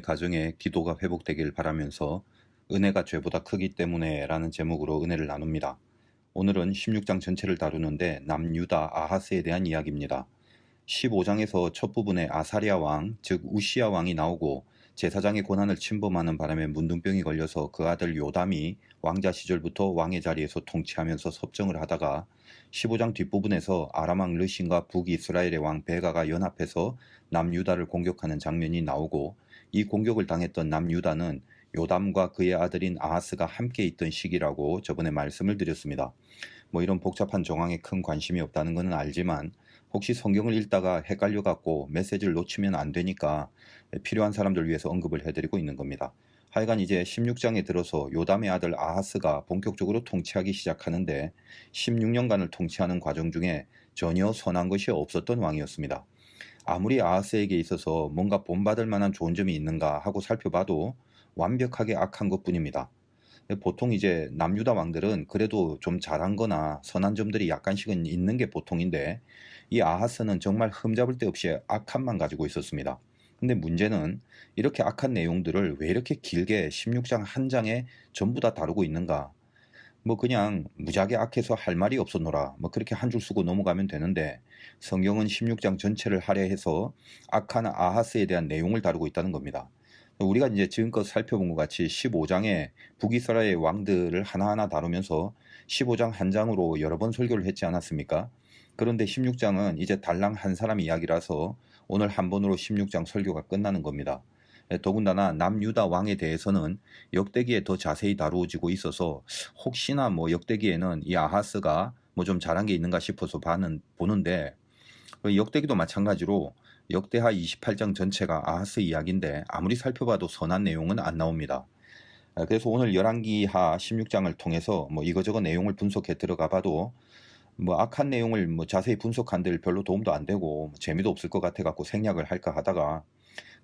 여러분의 가정에 기도가 회복되길 바라면서 은혜가 죄보다 크기 때문에 라는 제목으로 은혜를 나눕니다. 오늘은 16장 전체를 다루는데 남유다 아하스에 대한 이야기입니다. 15장에서 첫 부분에 아사랴 왕, 즉 우시야 왕이 나오고 제사장의 권한을 침범하는 바람에 문둥병이 걸려서 그 아들 요담이 왕자 시절부터 왕의 자리에서 통치하면서 섭정을 하다가 15장 뒷부분에서 아람 왕 르신과 북이스라엘의 왕 베가가 연합해서 남유다를 공격하는 장면이 나오고 이 공격을 당했던 남유다는 요담과 그의 아들인 아하스가 함께 있던 시기라고 저번에 말씀을 드렸습니다. 이런 복잡한 정황에 큰 관심이 없다는 것은 알지만 혹시 성경을 읽다가 헷갈려갖고 메시지를 놓치면 안 되니까 필요한 사람들 위해서 언급을 해드리고 있는 겁니다. 하여간 이제 16장에 들어서 요담의 아들 아하스가 본격적으로 통치하기 시작하는데 16년간을 통치하는 과정 중에 전혀 선한 것이 없었던 왕이었습니다. 아무리 아하스에게 있어서 뭔가 본받을 만한 좋은 점이 있는가 하고 살펴봐도 완벽하게 악한 것뿐입니다. 보통 이제 남유다 왕들은 그래도 좀 잘한 거나 선한 점들이 약간씩은 있는 게 보통인데 이 아하스는 정말 흠잡을 데 없이 악함만 가지고 있었습니다. 근데 문제는 이렇게 악한 내용들을 왜 이렇게 길게 16장 한 장에 전부 다 다루고 있는가? 그냥 무지하게 악해서 할 말이 없었노라. 그렇게 한 줄 쓰고 넘어가면 되는데 성경은 16장 전체를 할애해서 악한 아하스에 대한 내용을 다루고 있다는 겁니다. 우리가 이제 지금껏 살펴본 것 같이 15장에 북이스라엘 왕들을 하나하나 다루면서 15장 한 장으로 여러 번 설교를 했지 않았습니까? 그런데 16장은 이제 달랑 한 사람 이야기라서 오늘 한 번으로 16장 설교가 끝나는 겁니다. 더군다나 남유다 왕에 대해서는 역대기에 더 자세히 다루어지고 있어서 혹시나 역대기에는 이 아하스가 좀 잘한 게 있는가 싶어서 보는데 역대기도 마찬가지로 역대하 28장 전체가 아하스 이야기인데 아무리 살펴봐도 선한 내용은 안 나옵니다. 그래서 오늘 열왕기하 16장을 통해서 이거저거 내용을 분석해 들어가 봐도 악한 내용을 자세히 분석한들 별로 도움도 안 되고 재미도 없을 것 같아 갖고 생략을 할까 하다가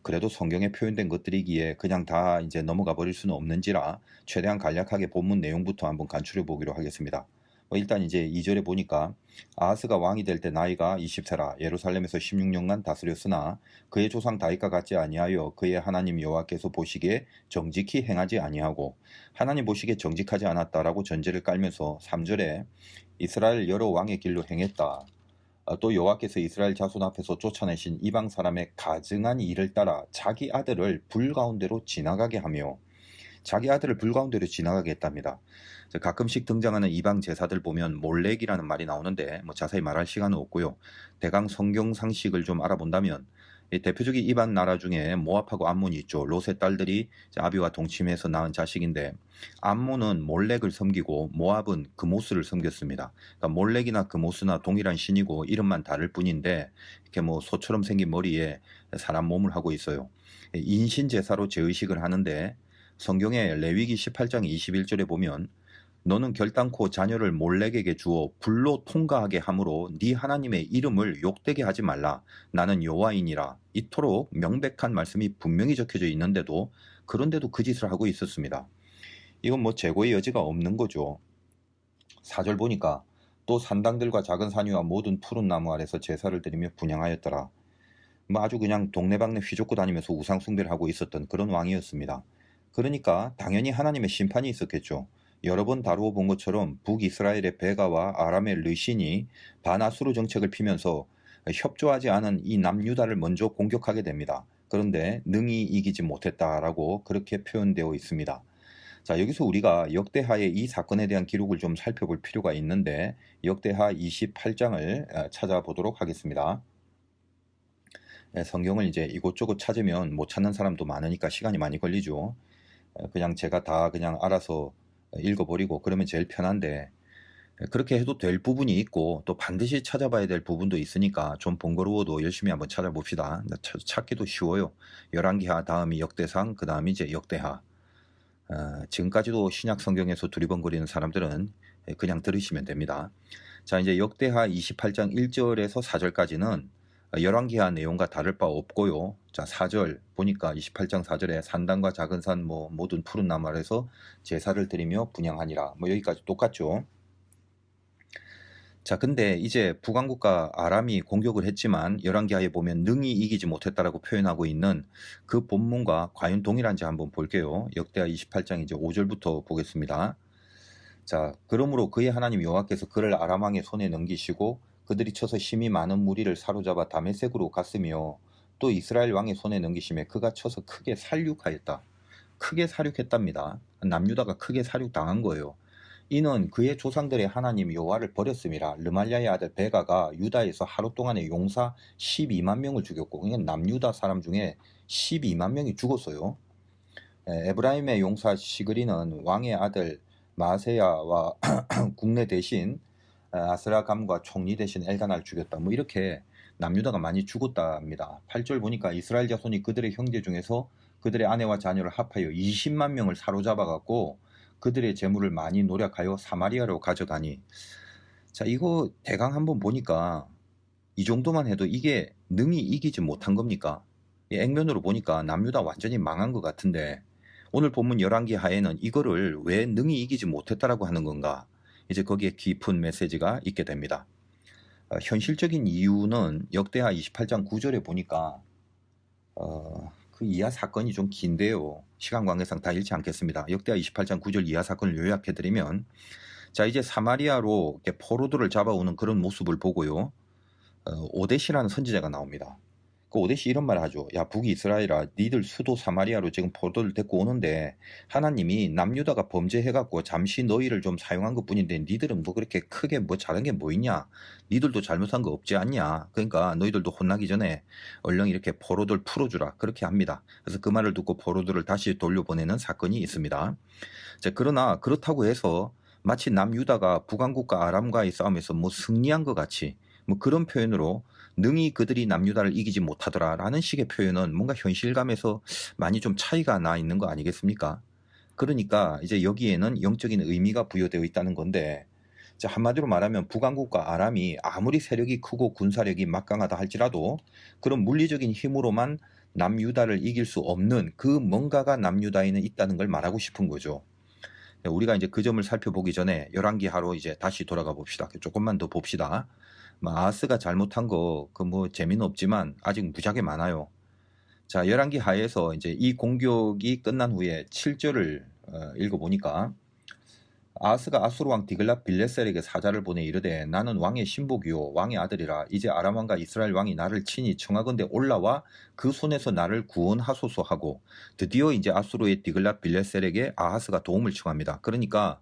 그래도 성경에 표현된 것들이기에 그냥 다 이제 넘어가 버릴 수는 없는지라 최대한 간략하게 본문 내용부터 한번 간추려 보기로 하겠습니다. 일단 이제 2절에 보니까 아하스가 왕이 될 때 나이가 20세라 예루살렘에서 16년간 다스렸으나 그의 조상 다윗과 같지 아니하여 그의 하나님 여호와께서 보시기에 정직히 행하지 아니하고 하나님 보시기에 정직하지 않았다라고 전제를 깔면서 3절에 이스라엘 여러 왕의 길로 행했다. 또 여호와께서 이스라엘 자손 앞에서 쫓아내신 이방 사람의 가증한 일을 따라 자기 아들을 불 가운데로 지나가게 하며 자기 아들을 불 가운데로 지나가게 했답니다. 가끔씩 등장하는 이방 제사들 보면 몰렉이라는 말이 나오는데 자세히 말할 시간은 없고요. 대강 성경 상식을 좀 알아본다면 대표적인 이방 나라 중에 모압하고 암몬이 있죠. 롯의 딸들이 아비와 동침해서 낳은 자식인데 암몬은 몰렉을 섬기고 모압은 그모스를 섬겼습니다. 그러니까 몰렉이나 그모스나 동일한 신이고 이름만 다를 뿐인데 이렇게 소처럼 생긴 머리에 사람 몸을 하고 있어요. 인신 제사로 제의식을 하는데 성경의 레위기 18장 21절에 보면 너는 결단코 자녀를 몰렉에게 주어 불로 통과하게 함으로 네 하나님의 이름을 욕되게 하지 말라. 나는 여호와이니라. 이토록 명백한 말씀이 분명히 적혀져 있는데도 그런데도 그 짓을 하고 있었습니다. 이건 재고의 여지가 없는 거죠. 4절 보니까 또 산당들과 작은 산위와 모든 푸른 나무 아래서 제사를 드리며 분향하였더라. 아주 그냥 동네방네 휘젓고 다니면서 우상 숭배를 하고 있었던 그런 왕이었습니다. 그러니까 당연히 하나님의 심판이 있었겠죠. 여러 번 다루어 본 것처럼 북이스라엘의 베가와 아람의 르신이 반아수르 정책을 피면서 협조하지 않은 이 남유다를 먼저 공격하게 됩니다. 그런데 능히 이기지 못했다라고 그렇게 표현되어 있습니다. 자, 여기서 우리가 역대하의 이 사건에 대한 기록을 좀 살펴볼 필요가 있는데 역대하 28장을 찾아보도록 하겠습니다. 성경을 이제 이곳저곳 찾으면 못 찾는 사람도 많으니까 시간이 많이 걸리죠. 그냥 제가 다 그냥 알아서 읽어버리고 그러면 제일 편한데 그렇게 해도 될 부분이 있고 또 반드시 찾아봐야 될 부분도 있으니까 좀 번거로워도 열심히 한번 찾아봅시다. 찾기도 쉬워요. 열왕기하 다음이 역대상, 그 다음이 이제 역대하. 지금까지도 신약 성경에서 두리번거리는 사람들은 그냥 들으시면 됩니다. 자, 이제 역대하 28장 1절에서 4절까지는 열왕기하 내용과 다를 바 없고요. 자, 4절 보니까 28장 4절에 산당과 작은 산 모든 푸른 나무 아래서 제사를 드리며 분향하니라. 여기까지 똑같죠. 자, 근데 이제 북왕국가 아람이 공격을 했지만 열왕기하에 보면 능히 이기지 못했다라고 표현하고 있는 그 본문과 과연 동일한지 한번 볼게요. 역대하 28장 이제 5절부터 보겠습니다. 자, 그러므로 그의 하나님 여호와께서 그를 아람 왕의 손에 넘기시고 그들이 쳐서 심히 많은 무리를 사로잡아 다메섹으로 갔으며 또 이스라엘 왕의 손에 넘기심에 그가 쳐서 크게 살육하였다. 크게 살육했답니다. 남유다가 크게 살육당한 거예요. 이는 그의 조상들의 하나님 여호와를 버렸음이라. 르말랴의 아들 베가가 유다에서 하루 동안에 용사 12만 명을 죽였고, 그러니까 남유다 사람 중에 12만 명이 죽었어요. 에브라임의 용사 시그리는 왕의 아들 마세야와 국내 대신 아스라감과 총리 대신 엘가나를 죽였다. 뭐 이렇게 남유다가 많이 죽었답니다. 8절 보니까 이스라엘 자손이 그들의 형제 중에서 그들의 아내와 자녀를 합하여 20만 명을 사로잡아갖고 그들의 재물을 많이 노력하여 사마리아로 가져가니. 자, 이거 대강 한번 보니까 이 정도만 해도 이게 능히 이기지 못한 겁니까? 액면으로 보니까 남유다 완전히 망한 것 같은데 오늘 본문 11기 하에는 이거를 왜 능히 이기지 못했다라고 하는 건가? 이제 거기에 깊은 메시지가 있게 됩니다. 현실적인 이유는 역대하 28장 9절에 보니까 그 이하 사건이 좀 긴데요. 시간 관계상 다 읽지 않겠습니다. 역대하 28장 9절 이하 사건을 요약해드리면, 자, 이제 사마리아로 이렇게 포로들을 잡아오는 그런 모습을 보고요. 오데시라는 선지자가 나옵니다. 그 오데시 이런 말을 하죠. 야, 북이스라엘아, 니들 수도 사마리아로 지금 포로들을 데리고 오는데 하나님이 남유다가 범죄해갖고 잠시 너희를 좀 사용한 것뿐인데 니들은 뭐 그렇게 크게 뭐 잘한 게 뭐 있냐? 니들도 잘못한 거 없지 않냐? 그러니까 너희들도 혼나기 전에 얼른 이렇게 포로들 풀어주라. 그렇게 합니다. 그래서 그 말을 듣고 포로들을 다시 돌려보내는 사건이 있습니다. 자, 그러나 그렇다고 해서 마치 남유다가 북왕국과 아람과의 싸움에서 뭐 승리한 것 같이 뭐 그런 표현으로 능히 그들이 남유다를 이기지 못하더라라는 식의 표현은 뭔가 현실감에서 많이 좀 차이가 나 있는 거 아니겠습니까? 그러니까 이제 여기에는 영적인 의미가 부여되어 있다는 건데, 자, 한마디로 말하면 북왕국과 아람이 아무리 세력이 크고 군사력이 막강하다 할지라도 그런 물리적인 힘으로만 남유다를 이길 수 없는 그 뭔가가 남유다에는 있다는 걸 말하고 싶은 거죠. 우리가 이제 그 점을 살펴보기 전에 열왕기하로 이제 다시 돌아가 봅시다. 조금만 더 봅시다. 아하스가 잘못한 거 그 뭐 재미는 없지만 아직 무지하게 많아요. 자, 열왕기 하에서 이제 이 공격이 끝난 후에 7절을 읽어보니까, 아하스가 아수르 왕 디글랏 빌레셀에게 사자를 보내 이르되 나는 왕의 신복이요 왕의 아들이라. 이제 아람 왕과 이스라엘 왕이 나를 친히 청하건대 올라와 그 손에서 나를 구원하소서 하고, 드디어 이제 아수르의 디글랏 빌레셀에게 아하스가 도움을 청합니다. 그러니까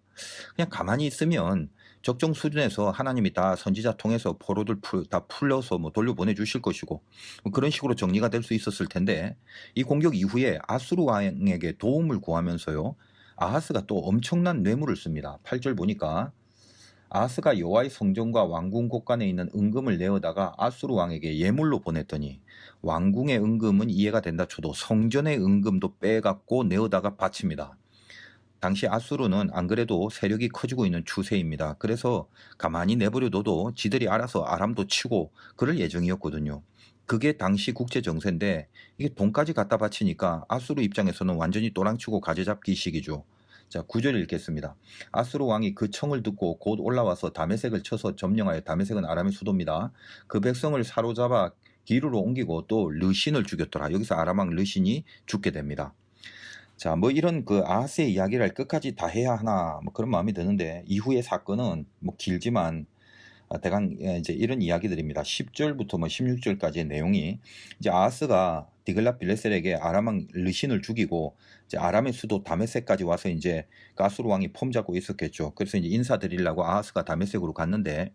그냥 가만히 있으면 적정 수준에서 하나님이 다 선지자 통해서 포로들 다 풀려서 뭐 돌려보내 주실 것이고 뭐 그런 식으로 정리가 될 수 있었을 텐데, 이 공격 이후에 아수르 왕에게 도움을 구하면서요, 아하스가 또 엄청난 뇌물을 씁니다. 8절 보니까 아하스가 여호와의 성전과 왕궁 곳간에 있는 은금을 내어다가 아수르 왕에게 예물로 보냈더니, 왕궁의 은금은 이해가 된다 쳐도 성전의 은금도 빼갖고 내어다가 바칩니다. 당시 아수르는 안 그래도 세력이 커지고 있는 추세입니다. 그래서 가만히 내버려둬도 지들이 알아서 아람도 치고 그럴 예정이었거든요. 그게 당시 국제 정세인데 이게 돈까지 갖다 바치니까 아수르 입장에서는 완전히 또랑치고 가지잡기식이죠. 자, 9절 읽겠습니다. 아수르 왕이 그 청을 듣고 곧 올라와서 다메섹을 쳐서 점령하여, 다메섹은 아람의 수도입니다. 그 백성을 사로잡아 기르로 옮기고 또 르신을 죽였더라. 여기서 아람 왕 르신이 죽게 됩니다. 자, 뭐 이런 그 아하스의 이야기를 끝까지 다 해야 하나 뭐 그런 마음이 드는데, 이후의 사건은 뭐 길지만 대강 이제 이런 이야기들입니다. 10절부터 뭐 16절까지의 내용이, 이제 아하스가 디글랏 빌레셀에게 아람 왕 르신을 죽이고 이제 아람의 수도 다메섹까지 와서 이제 가수르 왕이 폼 잡고 있었겠죠. 그래서 이제 인사드리려고 아하스가 다메섹으로 갔는데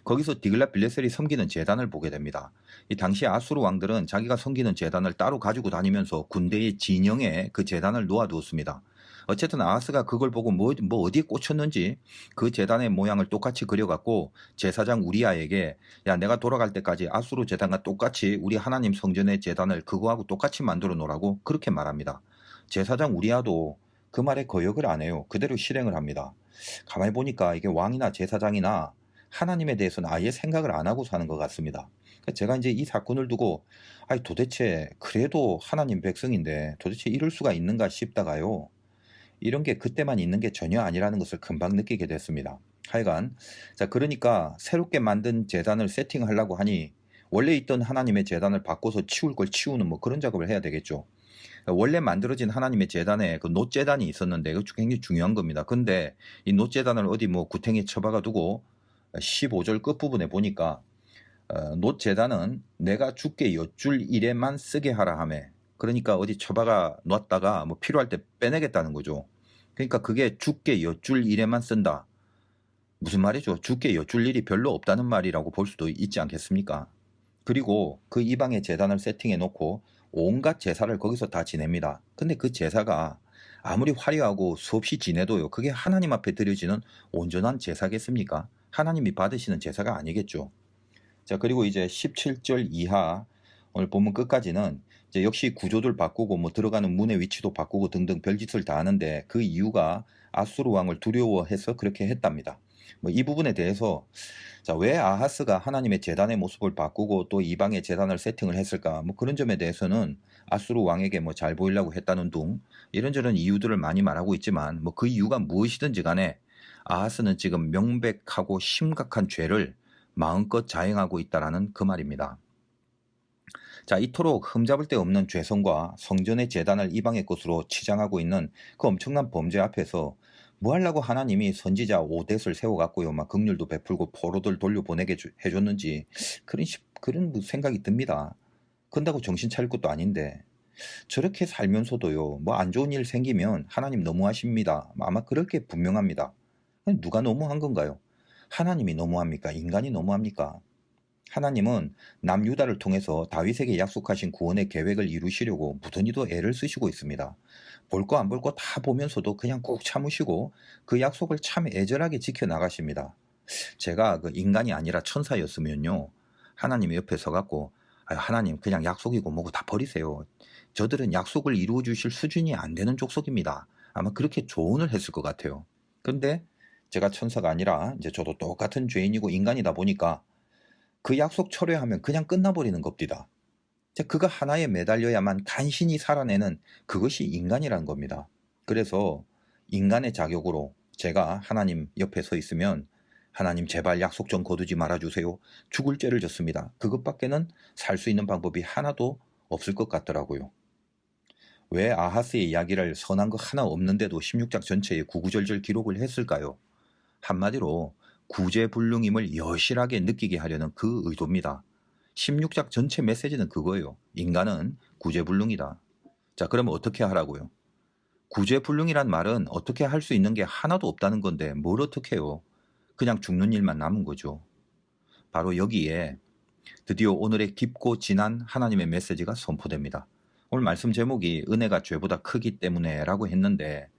거기서 디글랏 빌레셀이 섬기는 제단을 보게 됩니다. 이 당시 아수르 왕들은 자기가 섬기는 제단을 따로 가지고 다니면서 군대의 진영에 그 제단을 놓아두었습니다. 어쨌든 아하스가 그걸 보고 뭐 어디에 꽂혔는지 그 제단의 모양을 똑같이 그려갖고 제사장 우리아에게, 야, 내가 돌아갈 때까지 아수르 제단과 똑같이 우리 하나님 성전의 제단을 그거하고 똑같이 만들어 놓으라고 그렇게 말합니다. 제사장 우리아도 그 말에 거역을 안 해요. 그대로 실행을 합니다. 가만히 보니까 이게 왕이나 제사장이나 하나님에 대해서는 아예 생각을 안 하고 사는 것 같습니다. 제가 이제 이 사건을 두고 아니 도대체 그래도 하나님 백성인데 도대체 이럴 수가 있는가 싶다가요, 이런 게 그때만 있는 게 전혀 아니라는 것을 금방 느끼게 됐습니다. 하여간 자 그러니까 새롭게 만든 제단을 세팅하려고 하니 원래 있던 하나님의 제단을 바꿔서 치울 걸 치우는 뭐 그런 작업을 해야 되겠죠. 원래 만들어진 하나님의 제단에 그 놋제단이 있었는데 이거 굉장히 중요한 겁니다. 근데 이 놋제단을 어디 뭐 구탱이에 처박아 두고 15절 끝부분에 보니까 놋제단은 내가 주께 여쭐 일에만 쓰게 하라 하매, 그러니까 어디 처박아 놨다가 뭐 필요할 때 빼내겠다는 거죠. 그러니까 그게 주께 여쭐 일에만 쓴다. 무슨 말이죠? 주께 여쭐 일이 별로 없다는 말이라고 볼 수도 있지 않겠습니까? 그리고 그 이방의 제단을 세팅해 놓고 온갖 제사를 거기서 다 지냅니다. 근데 그 제사가 아무리 화려하고 수없이 지내도요, 그게 하나님 앞에 드려지는 온전한 제사겠습니까? 하나님이 받으시는 제사가 아니겠죠. 자, 그리고 이제 17절 이하 오늘 본문 끝까지는 이제 역시 구조들 바꾸고 뭐 들어가는 문의 위치도 바꾸고 등등 별짓을 다 하는데 그 이유가 아수르 왕을 두려워해서 그렇게 했답니다. 뭐 이 부분에 대해서 자, 왜 아하스가 하나님의 제단의 모습을 바꾸고 또 이방의 제단을 세팅을 했을까? 뭐 그런 점에 대해서는 아수르 왕에게 뭐 잘 보이려고 했다는 둥 이런저런 이유들을 많이 말하고 있지만 뭐 그 이유가 무엇이든지 간에 아하스는 지금 명백하고 심각한 죄를 마음껏 자행하고 있다라는 그 말입니다. 자, 이토록 흠잡을 데 없는 죄성과 성전의 제단을 이방의 것으로 치장하고 있는 그 엄청난 범죄 앞에서 뭐 하려고 하나님이 선지자 오댓을 세워갖고요, 막 긍휼도 베풀고 포로들 돌려보내게 해줬는지 그런 생각이 듭니다. 그런다고 정신 차릴 것도 아닌데 저렇게 살면서도요, 뭐 안 좋은 일 생기면 하나님 너무하십니다. 아마 그럴 게 분명합니다. 누가 너무한 건가요? 하나님이 너무합니까? 인간이 너무합니까? 하나님은 남유다를 통해서 다윗에게 약속하신 구원의 계획을 이루시려고 무던히도 애를 쓰시고 있습니다. 볼 거 안 볼 거 다 보면서도 그냥 꾹 참으시고 그 약속을 참 애절하게 지켜나가십니다. 제가 그 인간이 아니라 천사였으면요, 하나님이 옆에 서갖고 하나님 그냥 약속이고 뭐고 다 버리세요. 저들은 약속을 이루어 주실 수준이 안 되는 족속입니다. 아마 그렇게 조언을 했을 것 같아요. 근데 제가 천사가 아니라 이제 저도 똑같은 죄인이고 인간이다 보니까 그 약속 철회하면 그냥 끝나버리는 겁니다. 그거 하나에 매달려야만 간신히 살아내는 그것이 인간이라는 겁니다. 그래서 인간의 자격으로 제가 하나님 옆에 서 있으면 하나님 제발 약속 좀 거두지 말아주세요. 죽을 죄를 졌습니다. 그것밖에는 살 수 있는 방법이 하나도 없을 것 같더라고요. 왜 아하스의 이야기를 선한 거 하나 없는데도 16장 전체에 구구절절 기록을 했을까요? 한마디로 구제불능임을 여실하게 느끼게 하려는 그 의도입니다. 16장 전체 메시지는 그거예요. 인간은 구제불능이다. 자, 그러면 어떻게 하라고요? 구제불능이란 말은 어떻게 할 수 있는 게 하나도 없다는 건데 뭘 어떻게 해요? 그냥 죽는 일만 남은 거죠. 바로 여기에 드디어 오늘의 깊고 진한 하나님의 메시지가 선포됩니다. 오늘 말씀 제목이 은혜가 죄보다 크기 때문에 라고 했는데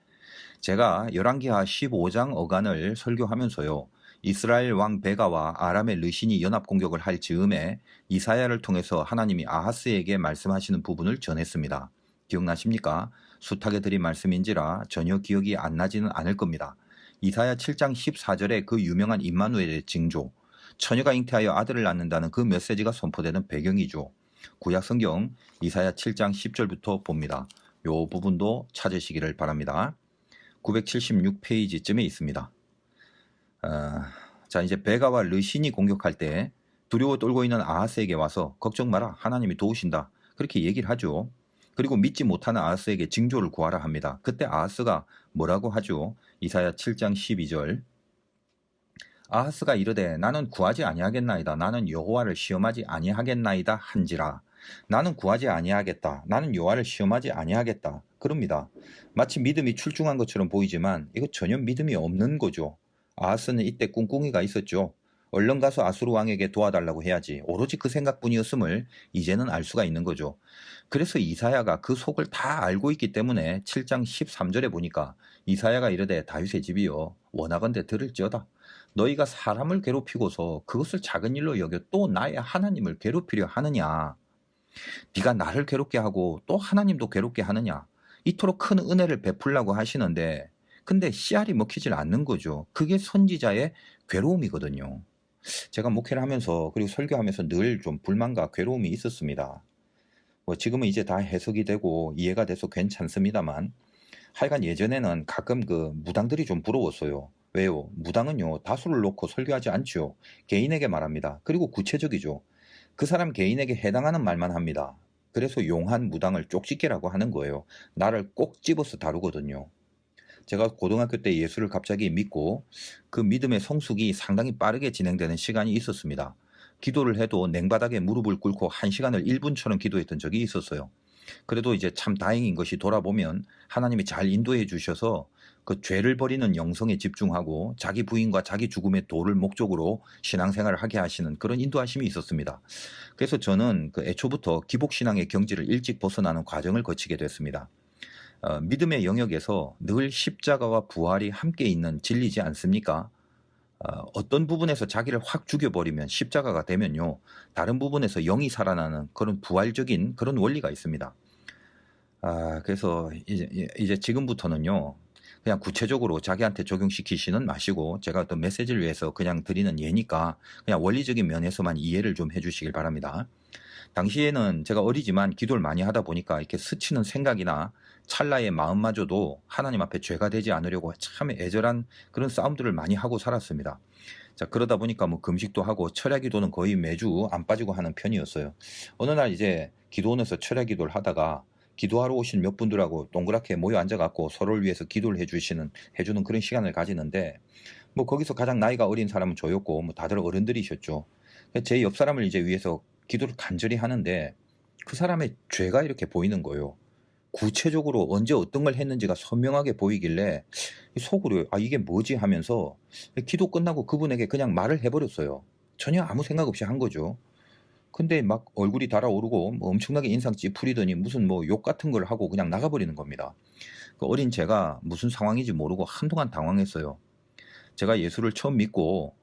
제가 열왕기하 15장 어간을 설교하면서요, 이스라엘 왕 베가와 아람의 르신이 연합 공격을 할 즈음에 이사야를 통해서 하나님이 아하스에게 말씀하시는 부분을 전했습니다. 기억나십니까? 숱하게 드린 말씀인지라 전혀 기억이 안 나지는 않을 겁니다. 이사야 7장 14절에 그 유명한 임마누엘의 징조, 처녀가 잉태하여 아들을 낳는다는 그 메시지가 선포되는 배경이죠. 구약 성경 이사야 7장 10절부터 봅니다. 요 부분도 찾으시기를 바랍니다. 976페이지쯤에 있습니다. 자, 이제 베가와 르신이 공격할 때 두려워 떨고 있는 아하스에게 와서 걱정 마라, 하나님이 도우신다, 그렇게 얘기를 하죠. 그리고 믿지 못하는 아하스에게 징조를 구하라 합니다. 그때 아하스가 뭐라고 하죠? 이사야 7장 12절, 아하스가 이르되 나는 구하지 아니하겠나이다, 나는 여호와를 시험하지 아니하겠나이다 한지라. 나는 구하지 아니하겠다, 나는 여호와를 시험하지 아니하겠다, 그럽니다. 마치 믿음이 출중한 것처럼 보이지만 이거 전혀 믿음이 없는 거죠. 아하스는 이때 꿍꿍이가 있었죠. 얼른 가서 아수르 왕에게 도와달라고 해야지, 오로지 그 생각뿐이었음을 이제는 알 수가 있는 거죠. 그래서 이사야가 그 속을 다 알고 있기 때문에 7장 13절에 보니까 이사야가 이르되 다윗의 집이여 원하건대 들을지어다, 너희가 사람을 괴롭히고서 그것을 작은 일로 여겨 또 나의 하나님을 괴롭히려 하느냐? 네가 나를 괴롭게 하고 또 하나님도 괴롭게 하느냐? 이토록 큰 은혜를 베풀라고 하시는데 근데 씨알이 먹히질 않는 거죠. 그게 선지자의 괴로움이거든요. 제가 목회를 하면서 그리고 설교하면서 늘 좀 불만과 괴로움이 있었습니다. 뭐 지금은 이제 다 해석이 되고 이해가 돼서 괜찮습니다만 하여간 예전에는 가끔 그 무당들이 좀 부러웠어요. 왜요? 무당은요, 다수를 놓고 설교하지 않죠. 개인에게 말합니다. 그리고 구체적이죠. 그 사람 개인에게 해당하는 말만 합니다. 그래서 용한 무당을 쪽집게라고 하는 거예요. 나를 꼭 집어서 다루거든요. 제가 고등학교 때 예수를 갑자기 믿고 그 믿음의 성숙이 상당히 빠르게 진행되는 시간이 있었습니다. 기도를 해도 냉바닥에 무릎을 꿇고 1시간을 1분처럼 기도했던 적이 있었어요. 그래도 이제 참 다행인 것이 돌아보면 하나님이 잘 인도해 주셔서 그 죄를 버리는 영성에 집중하고 자기 부인과 자기 죽음의 도를 목적으로 신앙생활을 하게 하시는 그런 인도하심이 있었습니다. 그래서 저는 그 애초부터 기복신앙의 경지를 일찍 벗어나는 과정을 거치게 됐습니다. 믿음의 영역에서 늘 십자가와 부활이 함께 있는 진리지 않습니까? 어떤 부분에서 자기를 확 죽여버리면 십자가가 되면요, 다른 부분에서 영이 살아나는 그런 부활적인 그런 원리가 있습니다. 그래서 이제 지금부터는요, 그냥 구체적으로 자기한테 적용시키시는 마시고 제가 어떤 메시지를 위해서 그냥 드리는 예니까 그냥 원리적인 면에서만 이해를 좀 해주시길 바랍니다. 당시에는 제가 어리지만 기도를 많이 하다 보니까 이렇게 스치는 생각이나 찰나의 마음마저도 하나님 앞에 죄가 되지 않으려고 참 애절한 그런 싸움들을 많이 하고 살았습니다. 자, 그러다 보니까 뭐 금식도 하고 철야 기도는 거의 매주 안 빠지고 하는 편이었어요. 어느 날 이제 기도원에서 철야 기도를 하다가 기도하러 오신 몇 분들하고 동그랗게 모여 앉아갖고 서로를 위해서 기도를 해주는 그런 시간을 가지는데, 뭐 거기서 가장 나이가 어린 사람은 저였고 뭐 다들 어른들이셨죠. 제 옆 사람을 이제 위해서 기도를 간절히 하는데 그 사람의 죄가 이렇게 보이는 거예요. 구체적으로 언제 어떤 걸 했는지가 선명하게 보이길래 속으로 이게 뭐지 하면서 기도 끝나고 그분에게 그냥 말을 해버렸어요. 전혀 아무 생각 없이 한 거죠. 근데 막 얼굴이 달아오르고 뭐 엄청나게 인상 찌푸리더니 무슨 뭐 욕 같은 걸 하고 그냥 나가버리는 겁니다. 그 어린 제가 무슨 상황인지 모르고 한동안 당황했어요. 제가 예수를 처음 믿고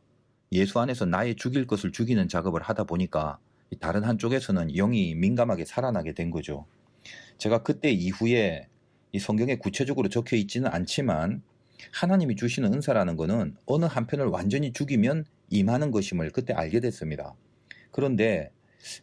예수 안에서 나의 죽일 것을 죽이는 작업을 하다 보니까 다른 한쪽에서는 영이 민감하게 살아나게 된 거죠. 제가 그때 이후에 이 성경에 구체적으로 적혀 있지는 않지만 하나님이 주시는 은사라는 것은 어느 한편을 완전히 죽이면 임하는 것임을 그때 알게 됐습니다. 그런데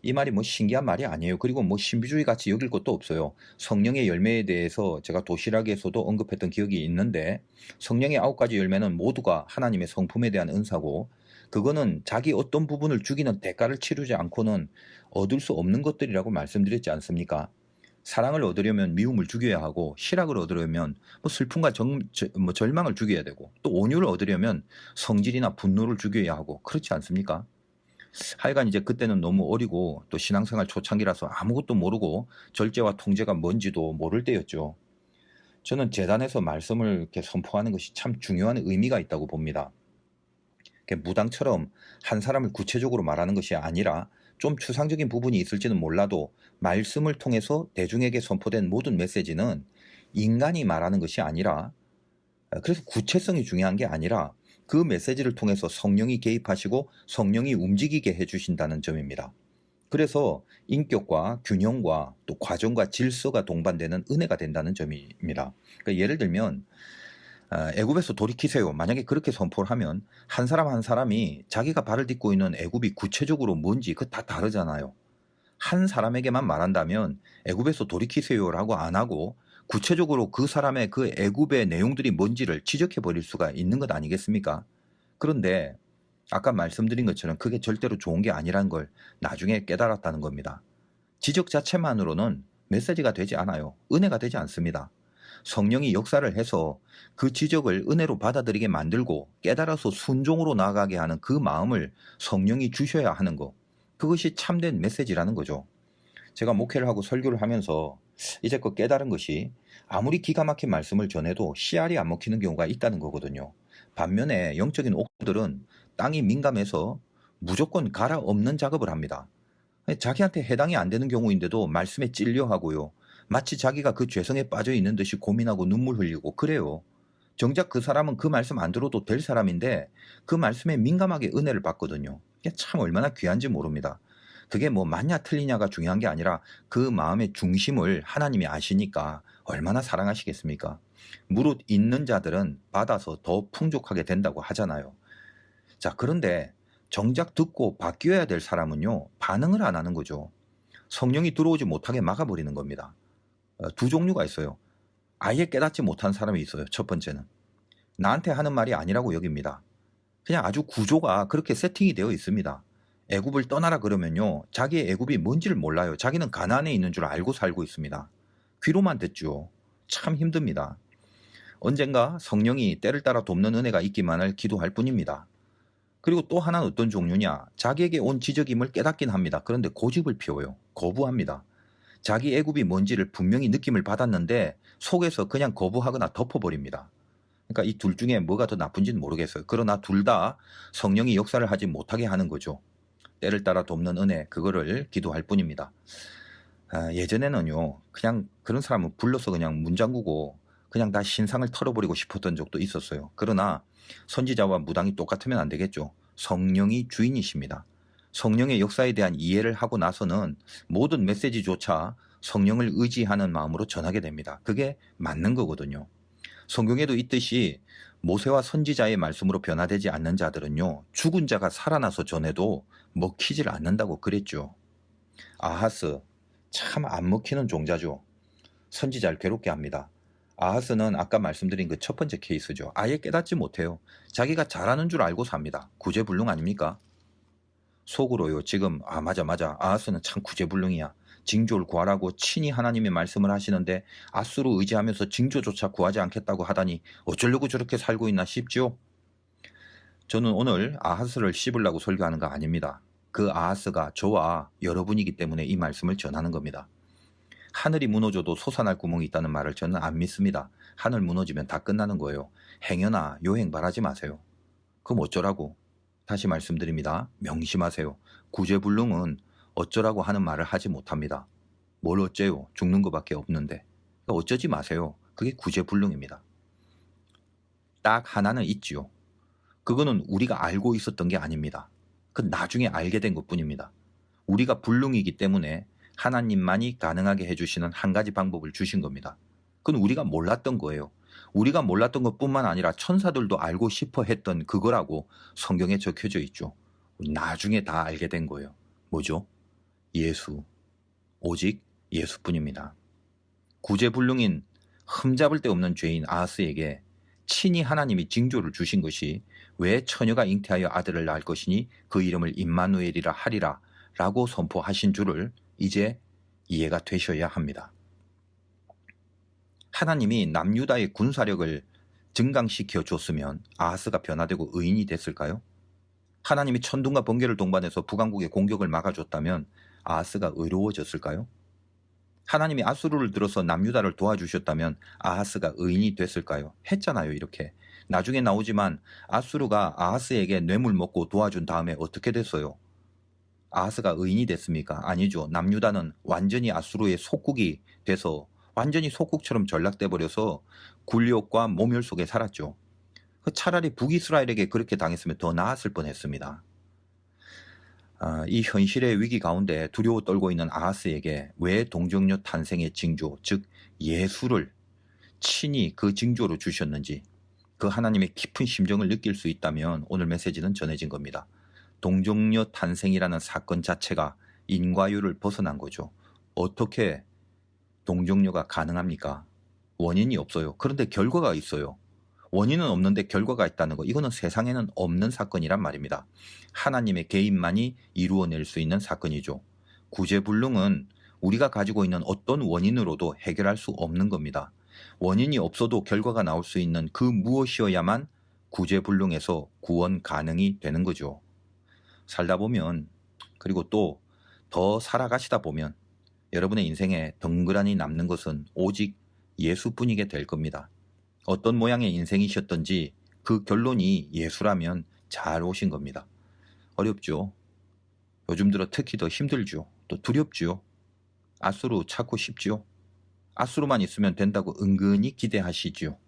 이 말이 뭐 신기한 말이 아니에요. 그리고 뭐 신비주의 같이 여길 것도 없어요. 성령의 열매에 대해서 제가 도시락에서도 언급했던 기억이 있는데, 성령의 9가지 열매는 모두가 하나님의 성품에 대한 은사고, 그거는 자기 어떤 부분을 죽이는 대가를 치르지 않고는 얻을 수 없는 것들이라고 말씀드렸지 않습니까? 사랑을 얻으려면 미움을 죽여야 하고, 희락을 얻으려면 뭐 슬픔과 절망을 죽여야 되고, 또 온유를 얻으려면 성질이나 분노를 죽여야 하고, 그렇지 않습니까? 하여간 이제 그때는 너무 어리고 또 신앙생활 초창기라서 아무것도 모르고 절제와 통제가 뭔지도 모를 때였죠. 저는 재단에서 말씀을 이렇게 선포하는 것이 참 중요한 의미가 있다고 봅니다. 무당처럼 한 사람을 구체적으로 말하는 것이 아니라 좀 추상적인 부분이 있을지는 몰라도 말씀을 통해서 대중에게 선포된 모든 메시지는 인간이 말하는 것이 아니라, 그래서 구체성이 중요한 게 아니라 그 메시지를 통해서 성령이 개입하시고 성령이 움직이게 해주신다는 점입니다. 그래서 인격과 균형과 또 과정과 질서가 동반되는 은혜가 된다는 점입니다. 그러니까 예를 들면 애굽에서 돌이키세요. 만약에 그렇게 선포를 하면 한 사람 한 사람이 자기가 발을 딛고 있는 애굽이 구체적으로 뭔지 그 다 다르잖아요. 한 사람에게만 말한다면 애굽에서 돌이키세요라고 안 하고 구체적으로 그 사람의 그 애굽의 내용들이 뭔지를 지적해 버릴 수가 있는 것 아니겠습니까? 그런데 아까 말씀드린 것처럼 그게 절대로 좋은 게 아니란 걸 나중에 깨달았다는 겁니다. 지적 자체만으로는 메시지가 되지 않아요. 은혜가 되지 않습니다. 성령이 역사를 해서 그 지적을 은혜로 받아들이게 만들고 깨달아서 순종으로 나아가게 하는 그 마음을 성령이 주셔야 하는 것, 그것이 참된 메시지라는 거죠. 제가 목회를 하고 설교를 하면서 이제껏 깨달은 것이 아무리 기가 막힌 말씀을 전해도 씨알이 안 먹히는 경우가 있다는 거거든요. 반면에 영적인 옥들은 땅이 민감해서 무조건 갈아엎는 작업을 합니다. 자기한테 해당이 안 되는 경우인데도 말씀에 찔려 하고요. 마치 자기가 그 죄성에 빠져 있는 듯이 고민하고 눈물 흘리고 그래요. 정작 그 사람은 그 말씀 안 들어도 될 사람인데 그 말씀에 민감하게 은혜를 받거든요. 이게 참 얼마나 귀한지 모릅니다. 그게 뭐 맞냐 틀리냐가 중요한 게 아니라 그 마음의 중심을 하나님이 아시니까 얼마나 사랑하시겠습니까? 무릇 있는 자들은 받아서 더 풍족하게 된다고 하잖아요. 자, 그런데 정작 듣고 바뀌어야 될 사람은요, 반응을 안 하는 거죠. 성령이 들어오지 못하게 막아버리는 겁니다. 두 종류가 있어요. 아예 깨닫지 못한 사람이 있어요. 첫 번째는. 나한테 하는 말이 아니라고 여깁니다. 그냥 아주 구조가 그렇게 세팅이 되어 있습니다. 애굽을 떠나라 그러면요, 자기의 애굽이 뭔지를 몰라요. 자기는 가나안에 있는 줄 알고 살고 있습니다. 귀로만 듣죠. 참 힘듭니다. 언젠가 성령이 때를 따라 돕는 은혜가 있기만을 기도할 뿐입니다. 그리고 또 하나는 어떤 종류냐, 자기에게 온 지적임을 깨닫긴 합니다. 그런데 고집을 피워요. 거부합니다. 자기 애굽이 뭔지를 분명히 느낌을 받았는데 속에서 그냥 거부하거나 덮어버립니다. 그러니까 이 둘 중에 뭐가 더 나쁜지는 모르겠어요. 그러나 둘 다 성령이 역사를 하지 못하게 하는 거죠. 때를 따라 돕는 은혜, 그거를 기도할 뿐입니다. 예전에는요, 그냥 그런 사람은 불러서 그냥 문 잠그고 그냥 다 신상을 털어버리고 싶었던 적도 있었어요. 그러나 선지자와 무당이 똑같으면 안 되겠죠. 성령이 주인이십니다. 성령의 역사에 대한 이해를 하고 나서는 모든 메시지조차 성령을 의지하는 마음으로 전하게 됩니다. 그게 맞는 거거든요. 성경에도 있듯이 모세와 선지자의 말씀으로 변화되지 않는 자들은요, 죽은 자가 살아나서 전해도 먹히질 않는다고 그랬죠. 아하스, 참 안 먹히는 종자죠. 선지자를 괴롭게 합니다. 아하스는 아까 말씀드린 그 첫 번째 케이스죠. 아예 깨닫지 못해요. 자기가 잘하는 줄 알고 삽니다. 구제불능 아닙니까? 속으로요, 지금 맞아 아하스는 참 구제불능이야. 징조를 구하라고 친히 하나님의 말씀을 하시는데 아수로 의지하면서 징조조차 구하지 않겠다고 하다니 어쩌려고 저렇게 살고 있나 싶죠? 저는 오늘 아하스를 씹으려고 설교하는 거 아닙니다. 그 아하스가 저와 여러분이기 때문에 이 말씀을 전하는 겁니다. 하늘이 무너져도 솟아날 구멍이 있다는 말을 저는 안 믿습니다. 하늘 무너지면 다 끝나는 거예요. 행여나 요행 바라지 마세요. 그럼 어쩌라고? 다시 말씀드립니다. 명심하세요. 구제불능은 어쩌라고 하는 말을 하지 못합니다. 뭘 어째요? 죽는 것밖에 없는데. 그러니까 어쩌지 마세요. 그게 구제불능입니다. 딱 하나는 있지요. 그거는 우리가 알고 있었던 게 아닙니다. 그건 나중에 알게 된 것뿐입니다. 우리가 불능이기 때문에 하나님만이 가능하게 해주시는 한 가지 방법을 주신 겁니다. 그건 우리가 몰랐던 거예요. 우리가 몰랐던 것뿐만 아니라 천사들도 알고 싶어 했던 그거라고 성경에 적혀져 있죠. 나중에 다 알게 된 거예요. 뭐죠? 예수. 오직 예수뿐입니다. 구제불능인 흠잡을 데 없는 죄인 아하스에게 친히 하나님이 징조를 주신 것이 왜 처녀가 잉태하여 아들을 낳을 것이니 그 이름을 임마누엘이라 하리라 라고 선포하신 줄을 이제 이해가 되셔야 합니다. 하나님이 남유다의 군사력을 증강시켜 줬으면 아하스가 변화되고 의인이 됐을까요? 하나님이 천둥과 번개를 동반해서 북왕국의 공격을 막아줬다면 아하스가 의로워졌을까요? 하나님이 아수르를 들어서 남유다를 도와주셨다면 아하스가 의인이 됐을까요? 했잖아요, 이렇게. 나중에 나오지만 아수르가 아하스에게 뇌물 먹고 도와준 다음에 어떻게 됐어요? 아하스가 의인이 됐습니까? 아니죠. 남유다는 완전히 아수르의 속국이 돼서 완전히 속국처럼 전락돼 버려서 굴욕과 모멸 속에 살았죠. 차라리 북이스라엘에게 그렇게 당했으면 더 나았을 뻔했습니다. 이 현실의 위기 가운데 두려워 떨고 있는 아하스에게 왜 동정녀 탄생의 징조, 즉 예수를 친히 그 징조로 주셨는지 그 하나님의 깊은 심정을 느낄 수 있다면 오늘 메시지는 전해진 겁니다. 동정녀 탄생이라는 사건 자체가 인과율을 벗어난 거죠. 어떻게 동정녀가 가능합니까? 원인이 없어요. 그런데 결과가 있어요. 원인은 없는데 결과가 있다는 거, 이거는 세상에는 없는 사건이란 말입니다. 하나님의 개인만이 이루어낼 수 있는 사건이죠. 구제불능은 우리가 가지고 있는 어떤 원인으로도 해결할 수 없는 겁니다. 원인이 없어도 결과가 나올 수 있는 그 무엇이어야만 구제불능에서 구원 가능이 되는 거죠. 살다 보면, 그리고 또 더 살아가시다 보면 여러분의 인생에 덩그러니 남는 것은 오직 예수뿐이게 될 겁니다. 어떤 모양의 인생이셨던지 그 결론이 예수라면 잘 오신 겁니다. 어렵죠. 요즘 들어 특히 더 힘들죠. 또 두렵죠. 아수르 찾고 싶죠. 아수르만 있으면 된다고 은근히 기대하시죠.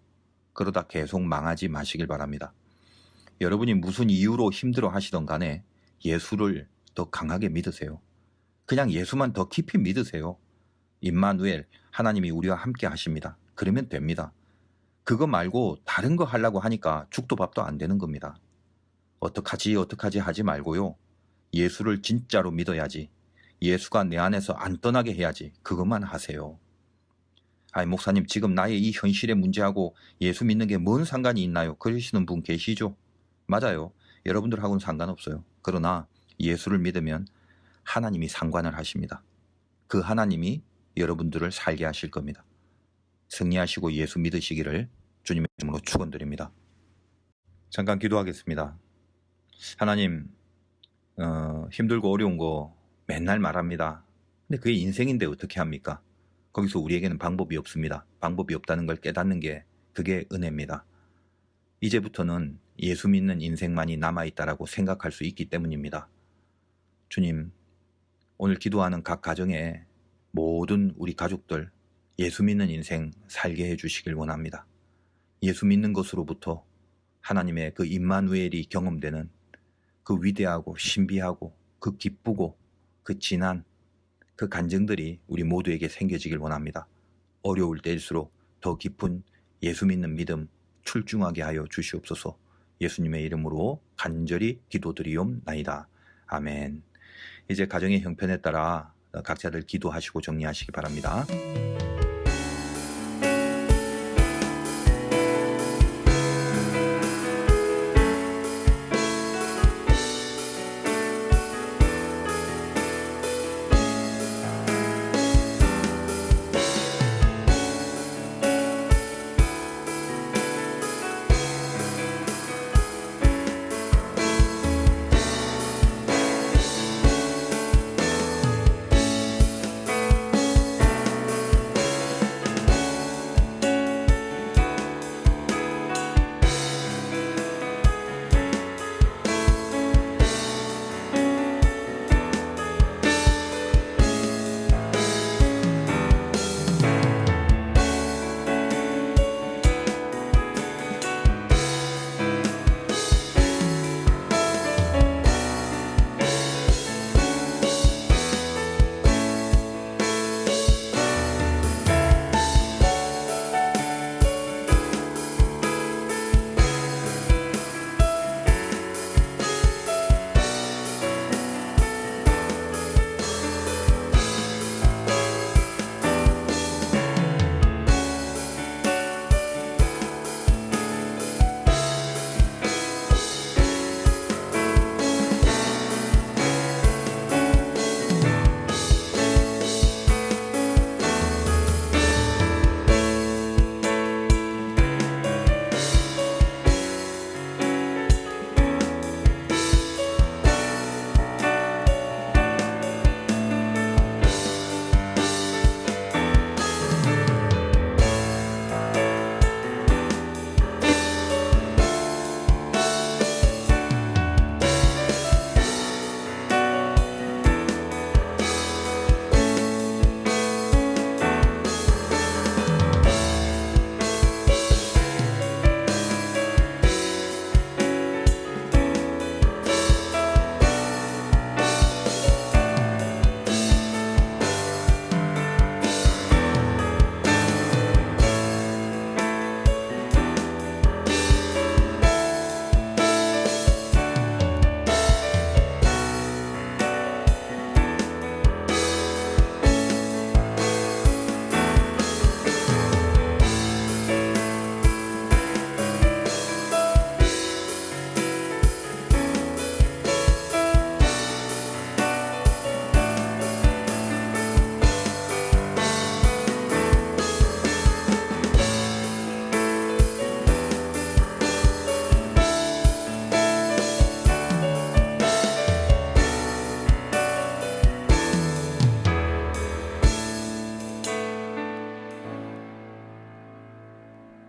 그러다 계속 망하지 마시길 바랍니다. 여러분이 무슨 이유로 힘들어 하시던 간에 예수를 더 강하게 믿으세요. 그냥 예수만 더 깊이 믿으세요. 임마누엘, 하나님이 우리와 함께 하십니다. 그러면 됩니다. 그거 말고 다른 거 하려고 하니까 죽도 밥도 안 되는 겁니다. 어떡하지 하지 말고요. 예수를 진짜로 믿어야지. 예수가 내 안에서 안 떠나게 해야지. 그것만 하세요. 아이, 목사님, 지금 나의 이 현실의 문제하고 예수 믿는 게 뭔 상관이 있나요? 그러시는 분 계시죠? 맞아요. 여러분들하고는 상관없어요. 그러나 예수를 믿으면 하나님이 상관을 하십니다. 그 하나님이 여러분들을 살게 하실 겁니다. 승리하시고 예수 믿으시기를 주님의 이름으로 축원드립니다. 잠깐 기도하겠습니다. 하나님, 힘들고 어려운 거 맨날 말합니다. 근데 그게 인생인데 어떻게 합니까? 거기서 우리에게는 방법이 없습니다. 방법이 없다는 걸 깨닫는 게 그게 은혜입니다. 이제부터는 예수 믿는 인생만이 남아있다라고 생각할 수 있기 때문입니다. 주님, 오늘 기도하는 각 가정에 모든 우리 가족들 예수 믿는 인생 살게 해주시길 원합니다. 예수 믿는 것으로부터 하나님의 그 임마누엘이 경험되는 그 위대하고 신비하고 그 기쁘고 그 진한 그 간증들이 우리 모두에게 생겨지길 원합니다. 어려울 때일수록 더 깊은 예수 믿는 믿음 출중하게 하여 주시옵소서. 예수님의 이름으로 간절히 기도드리옵나이다. 아멘. 이제 가정의 형편에 따라 각자들 기도하시고 정리하시기 바랍니다.